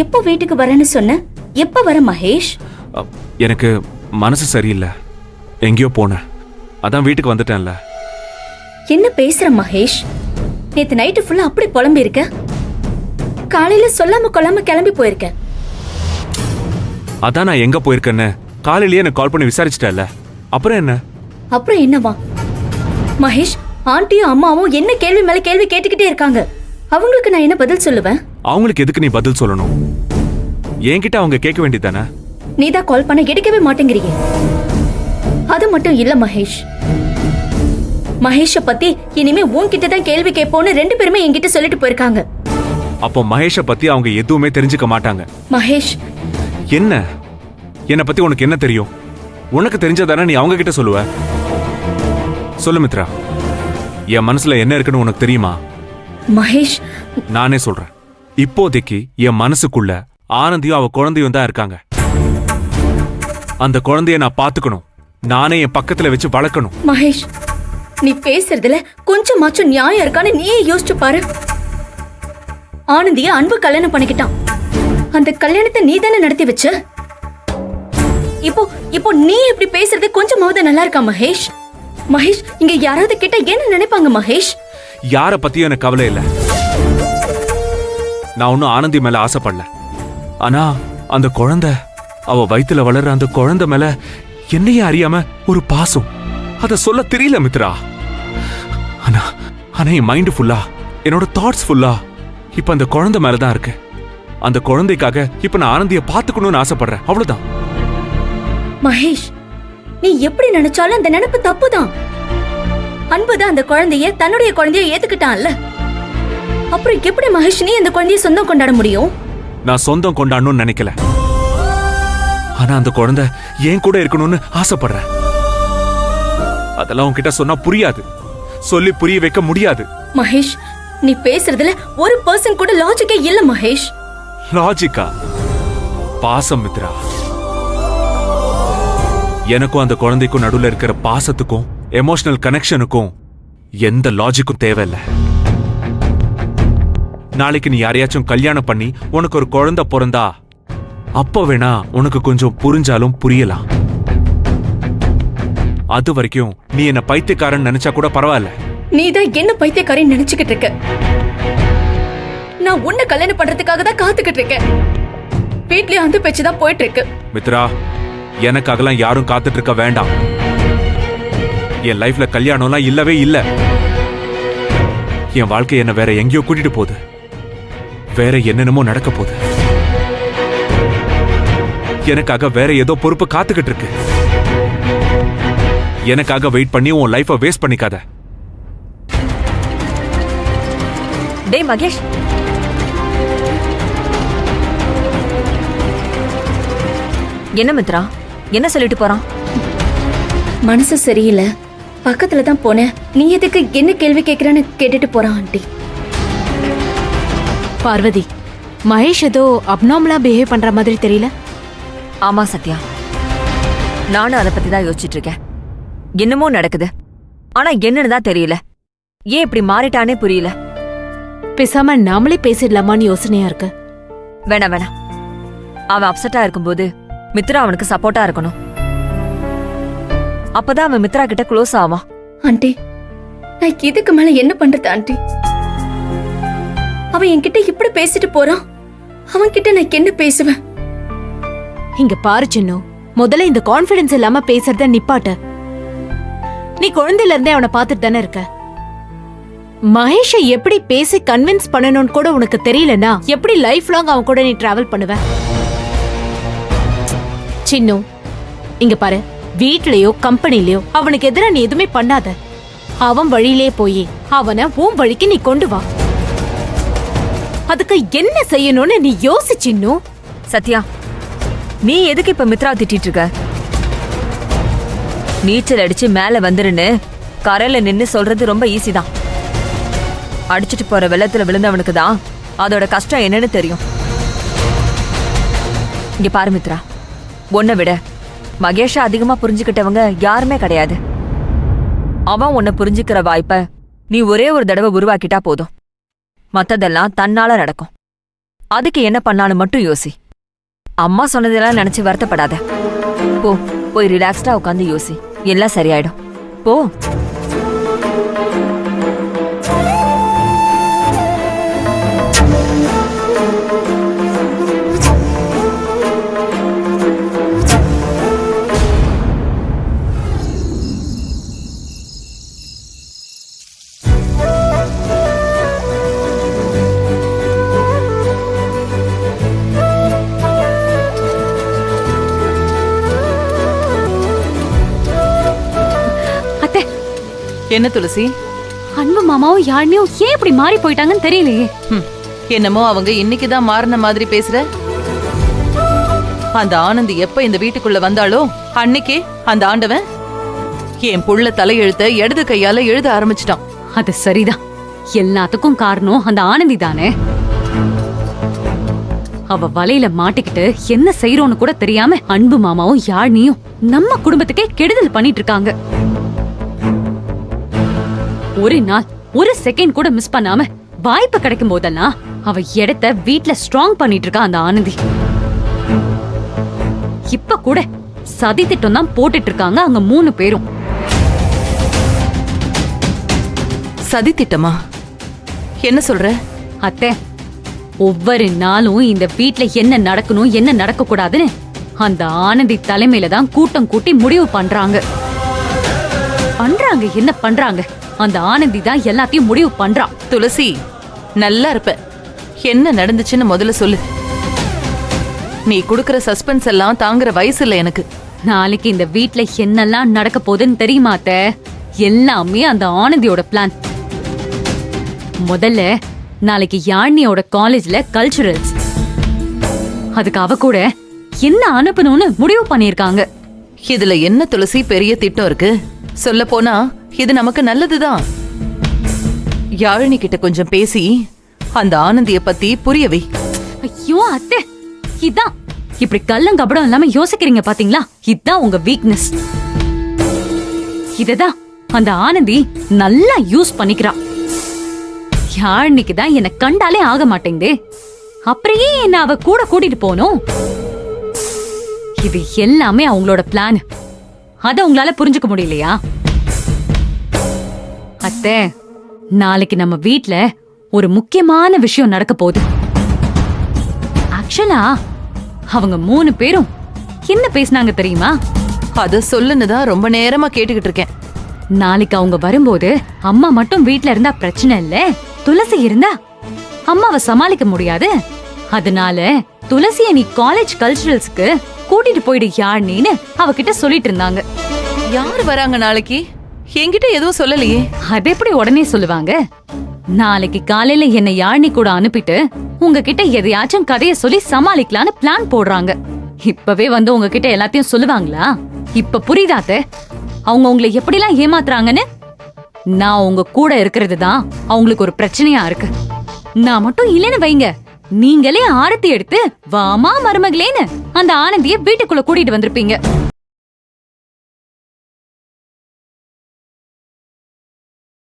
எப்போ வீட்டுக்கு வரேன்னு சொன்ன? எப்ப வர மகேஷ்? எனக்கு மனசு சரியில்லை, எங்கேயோ போனேன், அதான் வீட்டுக்கு வந்துட்டேன்ல. என்ன பேசுற மகேஷ்? நேத்து நைட்டு ஃபுல்லா அப்படி புலம்பி இருக்க, காலையில சொல்லாம கொள்ளாம கிளம்பி போயிருக்க. அதான் நான் எங்க போயிருக்கேன்னு காலையிலேயே எனக்கு கால் பண்ணி விசாரிச்சிட்டேன்ல, அப்புறம் என்ன? அப்புறம் என்னவா மகேஷ்? ஆண்டியும் அம்மாவும் என்ன கேள்வி மேல கேள்வி கேட்டுக்கிட்டே இருக்காங்க. அவங்களுக்கு நான் என்ன பதில் சொல்லுவேன்? அவங்களுக்கு எதுக்கு நீ பதில் சொல்லணும்? என்கிட்ட அவங்க கேட்க வேண்டியதானே? நீதான் கால் பண்ண எடுக்கவே மாட்டேங்கிறீங்க. அது மட்டும் இல்ல மகேஷ், மகேஷ பத்தி இனிமே உன்கிட்ட தான் கேள்வி கேட்போன்னு 2 பேருமே என்கிட்ட சொல்லிட்டு போயிருக்காங்க. அப்போ மகேஷ பத்தி அவங்க எதுவுமே தெரிஞ்சுக்க மாட்டாங்க. மகேஷ், என்ன? என்ன பத்தி உனக்கு என்ன தெரியும்? உனக்கு தெரிஞ்சதானே நீ அவங்க கிட்ட சொல்லுவ. சொல்லு மித்ரா, என் மனசுல என்ன இருக்குன்னு உனக்கு தெரியுமா? மகேஷ், நானே சொல்றேன். இப்போதைக்கு என் மனசுக்குள்ள ஆனந்தியும் அவ குழந்தையும் தான் இருக்காங்க. அந்த குழந்தைய நான் பாத்துக்கணும், நானே என் பக்கத்துல வச்சு வளர்க்கணும். மகேஷ், நீ பேசுறதுல கொஞ்சமாச்சும் நியாயம் இருக்கான்னு நீயே யோசிச்சு பாரு. ஆனந்திய அன்பு கல்யாணம் பண்ணிக்கிட்டான். அந்த கல்யாணத்தை நீ தானே நடத்தி வச்ச. இப்போ நீ இப்படி பேசுறது கொஞ்சமாவது நல்லா இருக்கா மகேஷ்? மகேஷ், இங்க யாராவது கிட்ட என்ன நினைப்பாங்க மகேஷ்? யார பத்தியும் எனக்கு கவலை இல்ல. நான் ஒன்னும் ஆனந்தி மேல ஆசைப்படல. ஆனா அந்த குழந்தை, அவ வயித்துல வளர்ற அந்த குழந்தை மேல என்னையே அறியாம ஒரு பாசம், அத சொல்ல தெரியல மித்ரா. ஆனா என் மைண்ட் ஃபுல்லா, என்னோட தாட்ஸ் ஃபுல்லா இப்ப அந்த குழந்தை மேலதான் இருக்கு. அந்த குழந்தைக்காக இப்ப நான் ஆனந்திய பாத்துக்கணும்னு ஆசைப்படுறேன், அவ்வளவுதான். மகேஷ், நீ எப்படி நினைச்சாலும் அந்த நினைப்பு தப்புதான். அன்புதான் அந்த குழந்தைய தன்னுடைய குழந்தைய ஏத்துக்கிட்டான்ல. அப்புறம் எப்படி மகேஷ் நீ அந்த குழந்தைய சொந்தம் கொண்டாட முடியும்? நான் சொந்தம் கொண்டாடணும்னு நினைக்கல, ஆனா அந்த குழந்தை ஏன் கூட இருக்கணும்னு ஆசைப்படுறேன். அதெல்லாம் உன்கிட்ட சொன்னா புரியாது, சொல்லி புரிய வைக்க முடியாது. மகேஷ், நீ பேசுறதுல 1% கூட லாஜிக்கே இல்ல மகேஷ். லாஜிக்கா? பாசம் மித்ரா. எனக்கும் அந்த குழந்தைக்கும் நடுவுல இருக்கிற பாசத்துக்கும் எமோஷனல் கனெக்ஷனுக்கும் எந்த லாஜிக்கும் தேவையில்லை. நாளைக்கு நீ யாரையாச்சும் கல்யாணம் பண்ணி உனக்கு ஒரு குழந்தை பிறந்தா அப்ப வேணா உனக்கு கொஞ்சம் புரிஞ்சாலும் புரியலாம். அது வரைக்கும் நீ என்ன பைத்தியக்காரன் நினைச்சா கூட பரவாயில்ல. நீதான் என்ன பைத்தியக்காரன் நினைச்சுக்கிட்டு இருக்க. நான் உன்னை கல்யாணம் பண்றதுக்காக தான் காத்துக்கிட்டு இருக்கேன். வீட்லயே அந்த பேச்சுதான் போயிட்டு இருக்கு. மித்ரா, எனக்காகலாம் யாரும் காத்துட்டு இருக்க வேண்டாம். என் லைஃப்ல கல்யாணம்லாம் இல்லவே இல்ல. என் வாழ்க்கை என்ன வேற எங்கேயோ கூட்டிட்டு போகுது, வேற என்னென்னமோ நடக்க போகுது. எனக்காக வேற ஏதோ பொறுப்பு காத்துக்கிட்டு இருக்கு. எனக்காக வெயிட் பண்ணி உன் லைஃபை வேஸ்ட் பண்ணிக்காத. டேய் மகேஷ், என்ன மித்ரா, என்ன சொல்லிட்டு போறான்? மனசு சரியில்லை, பக்கத்துல தான் போனேன், நீ எதுக்கு என்ன கேள்வி கேக்குறன்னு கேட்டுட்டு போறான் ஆண்டி. பார்வதி, மகேஷ் ஏதோ அப்நார்மலா பிஹேவ் பண்ற மாதிரி தெரியல. ஆமா சத்யா, நானும் அதை பத்தி தான் யோசிச்சுட்டு இருக்கேன். என்னமோ நடக்குது, ஆனா என்னன்னு தான் தெரியல. ஏன் இப்படி மாறிட்டானே புரியல. பேசாம நாமளே பேசிடலாமான்னு யோசனையா இருக்கு. வேணாம் வேணாம், அவன் அப்செட்டா இருக்கும்போது மித்ரா அவனுக்கு சப்போர்ட்டா இருக்கணும். அப்பதான் அவன் மித்ரா கிட்ட க்ளோஸ் ஆவான். ஆண்டி, நான் இதுக்கு மேல என்ன பண்றது ஆண்டி? அவன் என்கிட்ட இப்படி பேசிட்டு போறான், அவன் கிட்ட நான் என்ன பேசுவேன்? இங்க பாரு சின்னு, முதல்ல இந்த கான்ஃபிடன்ஸ் இல்லாம பேசுறத நிப்பாட்ட. நீ குழந்தையில இருந்தே அவனை பாத்துட்டு தானே இருக்க. மகேஷ எப்படி பேசி கன்வின்ஸ் பண்ணணும்னு கூட உனக்கு தெரியலனா எப்படி லைஃப் லாங் அவன் கூட நீ டிராவல் பண்ணுவ? சின்னு, இங்க பாரு, வீட்லயோ கம்பெனிலயோ அவனுக்கு எதிராக நீ எதுவுமே பண்ணாத. அவன் வழியிலே போய் அவனை உன் வழிக்கு நீ கொண்டு வா. அதுக்கு என்ன செய்யணும்னு நீ யோசிச்சின்னு. சத்யா, நீ எதுக்கு இப்ப மித்ரா திட்டிட்டு இருக்க? நீச்சல் அடிச்சு மேல வந்துருன்னு கரையில நின்னு சொல்றது ரொம்ப ஈஸி தான். அடிச்சுட்டு போற வெள்ளத்துல விழுந்தவனுக்கு தான் அதோட கஷ்டம் என்னன்னு தெரியும். இங்க பாரு மித்ரா, உன்னை விட மகேஷா அதிகமா புரிஞ்சுக்கிட்டவங்க யாருமே கிடையாது. அவன் உன்னை புரிஞ்சுக்கிற வாய்ப்ப நீ ஒரே ஒரு தடவை உருவாக்கிட்டா போதும், மத்ததெல்லாம் தன்னால நடக்கும். அதுக்கு என்ன பண்ணாலும் மட்டும் யோசி. அம்மா சொன்னதெல்லாம் நினைச்சு வருத்தப்படாத. போ, போய் ரிலாக்ஸ்டா உட்காந்து யோசி. எல்லாம் சரியாயிடும். போ. என்ன துளசி? அன்பு மாமாவும் யாழ்னியும் ஏன் இப்படி மாறி போயிட்டாங்கன்னு தெரியலையே. என்னமோ அவங்க இன்னைக்குதான் மாறின மாதிரி பேசுற. அந்த ஆனந்தி எப்ப இந்த வீட்டுக்குள்ள வந்தாளோ அன்னைக்கே அந்த ஆண்டவன் என் புள்ள தலையெழுத்த இடது கையால எழுத ஆரம்பிச்சிட்டான். அது சரிதான். எல்லாத்துக்கும் காரணம் அந்த ஆனந்தி தானே. அவ வலையில மாட்டிக்கிட்டு என்ன செய்யறோன்னு கூட தெரியாம அன்பு மாமாவும் யாழ்னியும் நம்ம குடும்பத்துக்கே கெடுதல் பண்ணிட்டு இருக்காங்க. ஒரு நாள் ஒரு செகண்ட் கூட மிஸ் பண்ணாம வாய்ப்பு கிடைக்கும் போதெல்லாம் அவ இடத்த வீட்ல ஸ்ட்ராங் பண்ணிட்டு இருக்கா அந்த ஆனந்தி. இப்ப கூட சதி திட்டம் தான் போட்டுட்டு இருக்காங்க அங்க 3 பேரும். சதி திட்டமா? என்ன சொல்ற? அத்தை, ஒவ்வொரு நாளும் இந்த வீட்ல என்ன நடக்கணும் என்ன நடக்க கூடாதுன்னு அந்த ஆனந்தி தலைமையில தான் கூட்டம் கூட்டி முடிவு பண்றாங்க. என்ன பண்றாங்க? அந்த ஆனந்தி தான் எல்லாத்தையும் முடிவு பண்றா. துளசி, நல்லா இருப்ப. என்ன நடந்துச்சுன்னு முதல்ல சொல்லு. நீ குடுக்கற சஸ்பென்ஸ் எல்லாம் தாங்குற வயசு இல்ல எனக்கு. நாளைக்கு இந்த வீட்ல என்னெல்லாம் நடக்க போகுதுன்னு தெரியுமா அத்தை? எல்லாமே அந்த ஆனந்தியோட பிளான். முதல்ல நாளைக்கு யாழ்னியோட காலேஜ்ல கல்ச்சுரல்ஸ். அதுக்கு அவ கூட என்ன அனுப்பணும்னு முடிவு பண்ணிருக்காங்க. இதுல என்ன துளசி பெரிய திட்டம் இருக்கு? சொல்ல போனா இது நமக்கு நல்லதுதான். யாழினி கிட்ட கொஞ்சம் பேசி அந்த ஆனந்திய பத்தி புரியவை. ஐயோ அத்தை, இதான் இப்படி கள்ளங்கபடம் இல்லாம யோசிக்கிறீங்க பாத்தீங்களா? இதான் உங்க வீக்னஸ். இததான் அந்த ஆனந்தி நல்லா யூஸ் பண்ணிக்கிறா. யாழ்னிக்கு தான் என்ன கண்டாலே ஆக மாட்டேங்குது. அப்படியே என்ன அவ கூட கூட்டிட்டு போனோம். இது எல்லாமே அவங்களோட பிளான். அத உங்களால புரிஞ்சுக்க முடியலையா? அத்தை, நாளைக்கு நம்ம வீட்ல ஒரு முக்கியமான விஷயம் நடக்க போகுது. ஆக்சுவலா அவங்க 3 பேரும் என்ன பேசினாங்க தெரியுமா? அத சொல்லுன்னுதான் ரொம்ப நேரமா கேட்டுக்கிட்டு இருக்கேன். நாளைக்கு அவங்க வரும்போது அம்மா மட்டும் வீட்ல இருந்தா பிரச்சனை இல்ல, துளசி இருந்தா அம்மாவை சமாளிக்க முடியாது. அதனால துளசிய நீ காலேஜ் கல்ச்சுரல்ஸ்க்கு கூட்டிட்டு போயிடு யாழ்னின்னு அவகிட்ட சொல்லிட்டு இருந்தாங்க. யாரு வராங்க நாளைக்கு? என்கிட்ட எதுவும் சொல்லலையே. அது எப்படி உடனே சொல்லுவாங்க? நாளைக்கு காலையில என்ன யாழ்னி கூட அனுப்பிட்டு உங்ககிட்ட எதையாச்சும் கதைய சொல்லி சமாளிக்கலான்னு பிளான் போடுறாங்க. இப்பவே வந்து உங்ககிட்ட எல்லாத்தையும் சொல்லுவாங்களா? இப்ப புரியுதாத்த அவங்க உங்களை எப்படிலாம் ஏமாத்துறாங்கன்னு? நான் உங்க கூட இருக்கிறது தான் அவங்களுக்கு ஒரு பிரச்சனையா இருக்கு. நான் மட்டும் இல்லைன்னு வைங்க, நீங்களே ஆரத்தி எடுத்து வாமா மருமகளேன்னு அந்த ஆனந்திய வீட்டுக்குள்ள கூட்டிட்டு வந்திருப்பீங்க.